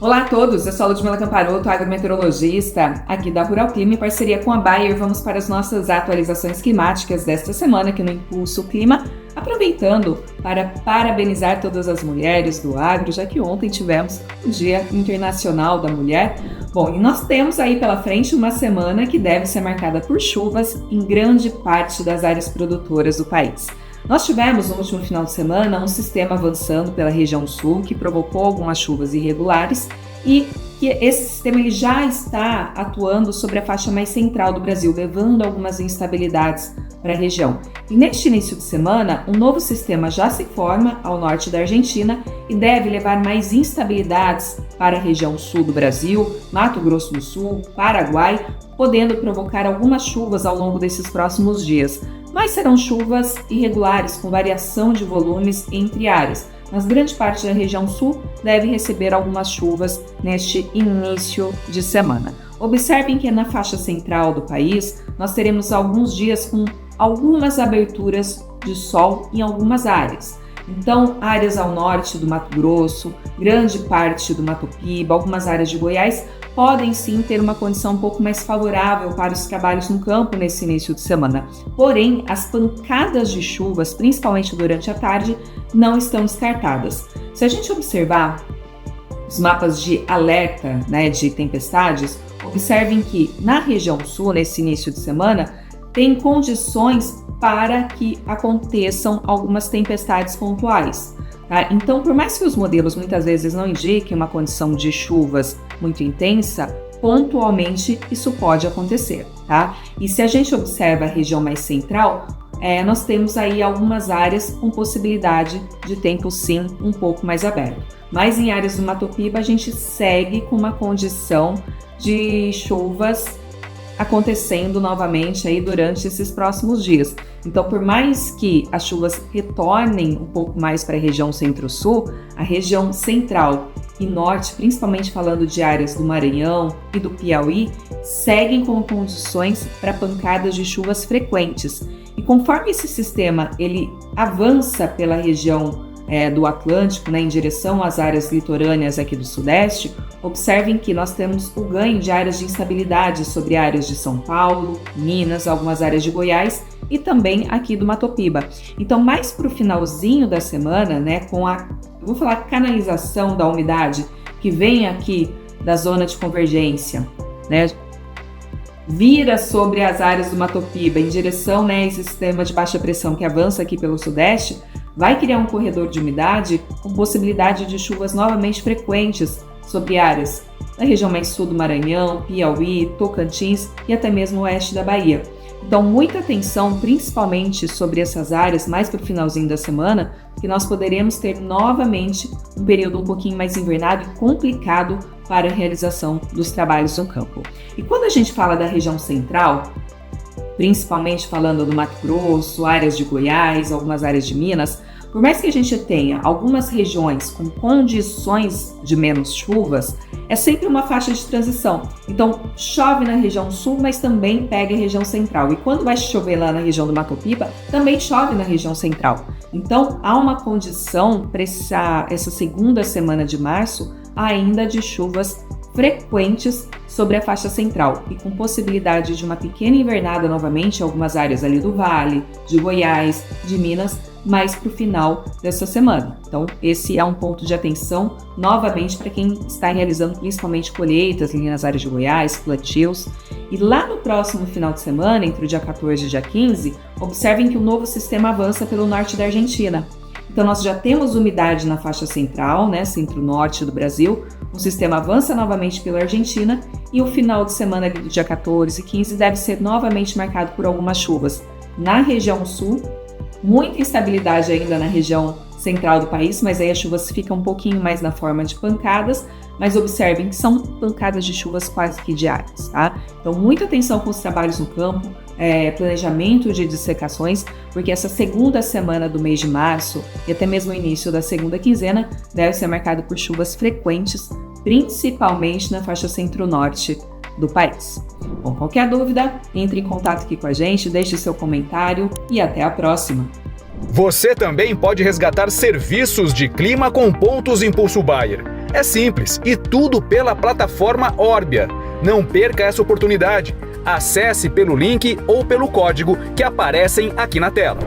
Olá a todos, eu sou a Ludmila Camparoto, agrometeorologista aqui da Rural Clima. Em parceria com a Bayer, vamos para as nossas atualizações climáticas desta semana aqui no Impulso Clima, aproveitando para parabenizar todas as mulheres do agro, já que ontem tivemos o Dia Internacional da Mulher. Bom, e nós temos aí pela frente uma semana que deve ser marcada por chuvas em grande parte das áreas produtoras do país. Nós tivemos no último final de semana um sistema avançando pela região sul que provocou algumas chuvas irregulares e que esse sistema ele já está atuando sobre a faixa mais central do Brasil, levando algumas instabilidades para a região. E neste início de semana, um novo sistema já se forma ao norte da Argentina e deve levar mais instabilidades para a região sul do Brasil, Mato Grosso do Sul, Paraguai, podendo provocar algumas chuvas ao longo desses próximos dias. Mas serão chuvas irregulares, com variação de volumes entre áreas. Mas grande parte da região sul deve receber algumas chuvas neste início de semana. Observem que na faixa central do país, nós teremos alguns dias com algumas aberturas de sol em algumas áreas. Então, áreas ao norte do Mato Grosso, grande parte do Mato Piba, algumas áreas de Goiás, podem sim ter uma condição um pouco mais favorável para os trabalhos no campo nesse início de semana. Porém, as pancadas de chuvas, principalmente durante a tarde, não estão descartadas. Se a gente observar os mapas de alerta, de tempestades, observem que na região sul, nesse início de semana, tem condições para que aconteçam algumas tempestades pontuais. Tá? Então, por mais que os modelos muitas vezes não indiquem uma condição de chuvas muito intensa, pontualmente isso pode acontecer. Tá? E se a gente observa a região mais central, nós temos aí algumas áreas com possibilidade de tempo sim um pouco mais aberto. Mas em áreas do Mato Piba a gente segue com uma condição de chuvas acontecendo novamente aí durante esses próximos dias. Então, por mais que as chuvas retornem um pouco mais para a região centro-sul, a região central e norte, principalmente falando de áreas do Maranhão e do Piauí, seguem com condições para pancadas de chuvas frequentes. E conforme esse sistema ele avança pela região do Atlântico, em direção às áreas litorâneas aqui do Sudeste, observem que nós temos o ganho de áreas de instabilidade sobre áreas de São Paulo, Minas, algumas áreas de Goiás e também aqui do Mato Piba. Então, mais para o finalzinho da semana, com a canalização da umidade que vem aqui da zona de convergência, vira sobre as áreas do Mato Piba em direção a esse sistema de baixa pressão que avança aqui pelo Sudeste, vai criar um corredor de umidade com possibilidade de chuvas novamente frequentes sobre áreas da região mais sul do Maranhão, Piauí, Tocantins e até mesmo oeste da Bahia. Então, muita atenção, principalmente sobre essas áreas, mais para o finalzinho da semana, que nós poderemos ter novamente um período um pouquinho mais invernado e complicado para a realização dos trabalhos no campo. E quando a gente fala da região central, principalmente falando do Mato Grosso, áreas de Goiás, algumas áreas de Minas, por mais que a gente tenha algumas regiões com condições de menos chuvas, é sempre uma faixa de transição. Então, chove na região sul, mas também pega a região central. E quando vai chover lá na região do Mato Piba, também chove na região central. Então, há uma condição para essa segunda semana de março ainda de chuvas frequentes sobre a faixa central e com possibilidade de uma pequena invernada novamente em algumas áreas ali do Vale, de Goiás, de Minas, mais para o final dessa semana. Então, esse é um ponto de atenção novamente para quem está realizando principalmente colheitas ali nas áreas de Goiás, plantios. E lá no próximo final de semana, entre o dia 14 e o dia 15, observem que o novo sistema avança pelo norte da Argentina. Então, nós já temos umidade na faixa central, centro-norte do Brasil. O sistema avança novamente pela Argentina e o final de semana ali do dia 14 e 15 deve ser novamente marcado por algumas chuvas na região sul. Muita instabilidade ainda na região central do país, mas aí as chuvas ficam um pouquinho mais na forma de pancadas, mas observem que são pancadas de chuvas quase que diárias, tá? Então, muita atenção com os trabalhos no campo, planejamento de dissecações, porque essa segunda semana do mês de março e até mesmo o início da segunda quinzena deve ser marcado por chuvas frequentes, principalmente na faixa centro-norte do país. Bom, qualquer dúvida, entre em contato aqui com a gente, deixe seu comentário e até a próxima. Você também pode resgatar serviços de clima com pontos Impulso Bayer. É simples e tudo pela plataforma Orbia. Não perca essa oportunidade. Acesse pelo link ou pelo código que aparecem aqui na tela.